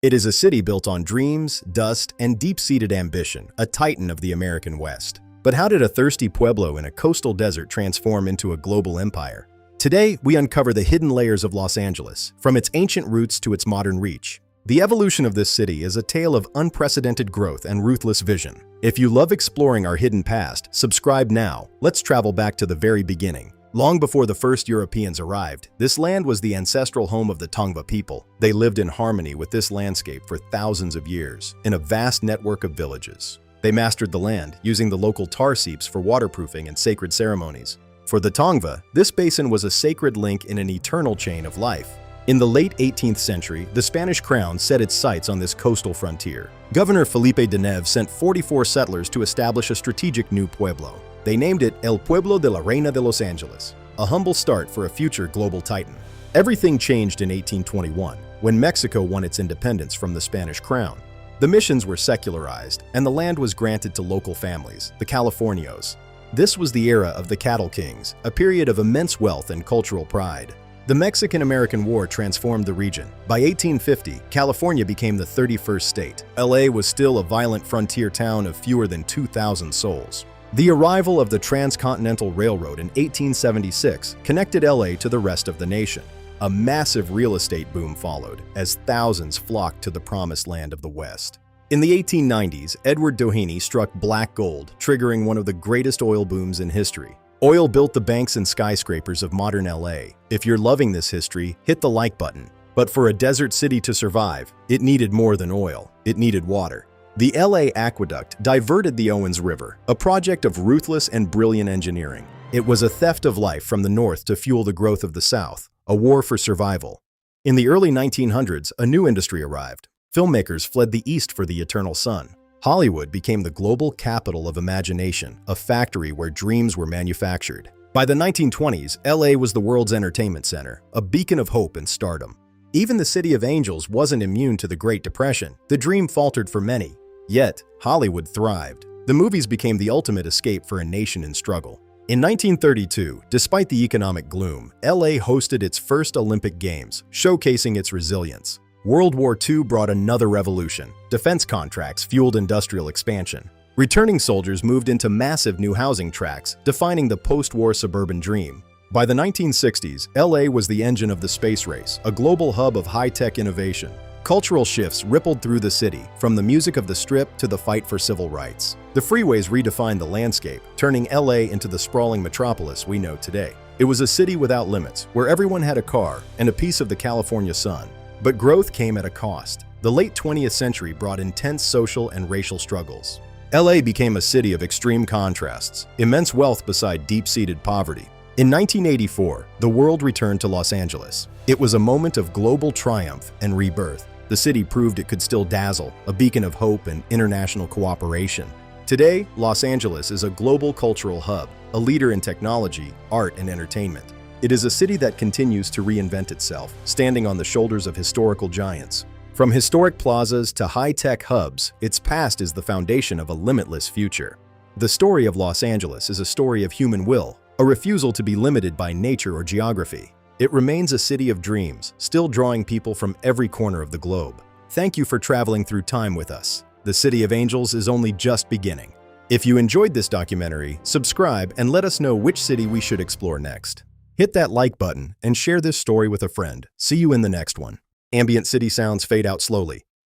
It is a city built on dreams, dust, and deep-seated ambition, a titan of the American West. But how did a thirsty pueblo in a coastal desert transform into a global empire? Today, we uncover the hidden layers of Los Angeles, from its ancient roots to its modern reach. The evolution of this city is a tale of unprecedented growth and ruthless vision. If you love exploring our hidden past, subscribe now. Let's travel back to the very beginning. Long before the first Europeans arrived, this land was the ancestral home of the Tongva people. They lived in harmony with this landscape for thousands of years, in a vast network of villages. They mastered the land, using the local tar seeps for waterproofing and sacred ceremonies. For the Tongva, this basin was a sacred link in an eternal chain of life. In the late 18th century, the Spanish crown set its sights on this coastal frontier. Governor Felipe de Neve sent 44 settlers to establish a strategic new pueblo. They named it El Pueblo de la Reina de Los Angeles, a humble start for a future global titan. Everything changed in 1821, when Mexico won its independence from the Spanish crown. The missions were secularized, and the land was granted to local families, the Californios. This was the era of the Cattle Kings, a period of immense wealth and cultural pride. The Mexican-American War transformed the region. By 1850, California became the 31st state. LA was still a violent frontier town of fewer than 2,000 souls. The arrival of the Transcontinental Railroad in 1876 connected LA to the rest of the nation. A massive real estate boom followed, as thousands flocked to the promised land of the West. In the 1890s, Edward Doheny struck black gold, triggering one of the greatest oil booms in history. Oil built the banks and skyscrapers of modern LA. If you're loving this history, hit the like button. But for a desert city to survive, it needed more than oil. It needed water. The LA Aqueduct diverted the Owens River, a project of ruthless and brilliant engineering. It was a theft of life from the north to fuel the growth of the south, a war for survival. In the early 1900s, a new industry arrived. Filmmakers fled the east for the eternal sun. Hollywood became the global capital of imagination, a factory where dreams were manufactured. By the 1920s, LA was the world's entertainment center, a beacon of hope and stardom. Even the City of Angels wasn't immune to the Great Depression. The dream faltered for many. Yet, Hollywood thrived. The movies became the ultimate escape for a nation in struggle. In 1932, despite the economic gloom, LA hosted its first Olympic Games, showcasing its resilience. World War II brought another revolution. Defense contracts fueled industrial expansion. Returning soldiers moved into massive new housing tracts, defining the post-war suburban dream. By the 1960s, LA was the engine of the space race, a global hub of high-tech innovation. Cultural shifts rippled through the city, from the music of the Strip to the fight for civil rights. The freeways redefined the landscape, turning LA into the sprawling metropolis we know today. It was a city without limits, where everyone had a car and a piece of the California sun. But growth came at a cost. The late 20th century brought intense social and racial struggles. LA became a city of extreme contrasts, immense wealth beside deep-seated poverty. In 1984, the world returned to Los Angeles. It was a moment of global triumph and rebirth. The city proved it could still dazzle, a beacon of hope and international cooperation. Today, Los Angeles is a global cultural hub, a leader in technology, art, and entertainment. It is a city that continues to reinvent itself, standing on the shoulders of historical giants. From historic plazas to high-tech hubs, its past is the foundation of a limitless future. The story of Los Angeles is a story of human will, a refusal to be limited by nature or geography. It remains a city of dreams, still drawing people from every corner of the globe. Thank you for traveling through time with us. The City of Angels is only just beginning. If you enjoyed this documentary, subscribe and let us know which city we should explore next. Hit that like button and share this story with a friend. See you in the next one. Ambient city sounds fade out slowly.